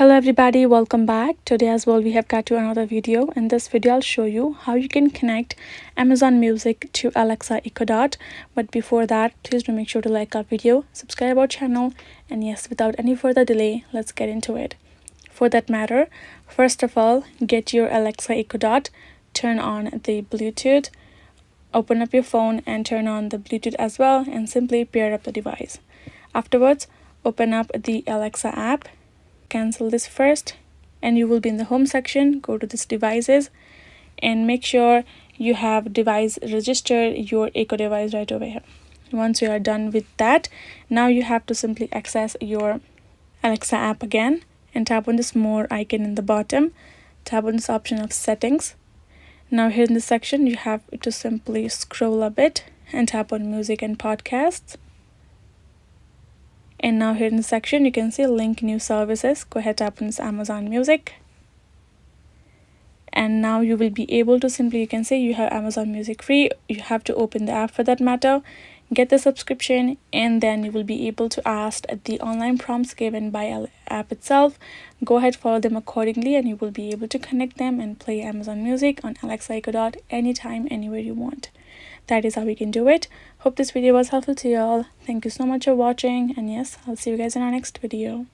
Hello everybody, welcome back. Today as well we have got to another video. In this video I'll show you how you can connect Amazon Music to Alexa Echo Dot. But before that, please do make sure to like our video, subscribe our channel, and yes, without any further delay, let's get into it. For that matter, first of all, get your Alexa Echo Dot, turn on the Bluetooth, open up your phone and turn on the Bluetooth as well, and simply pair up the device. Afterwards, open up the Alexa app. Cancel this first and you will be in the home section. Go to this devices and make sure you have device registered your Echo device right over here. Once you are done with that, now you have to simply access your Alexa app again and tap on this more icon in the bottom. Tap on this option of settings. Now here in this section you have to simply scroll a bit and tap on music and podcasts. And now here in the section you can see link new services. Go ahead, tap on this Amazon Music, and now you will be able to simply, you can see you have Amazon Music free. You have to open the app for that matter, get the subscription, and then you will be able to ask the online prompts given by app itself. Go ahead, follow them accordingly, and you will be able to connect them and play Amazon Music on Alexa Echo Dot anytime, anywhere you want. That is how we can do it. Hope this video was helpful to you all. Thank you so much for watching, and yes, I'll see you guys in our next video.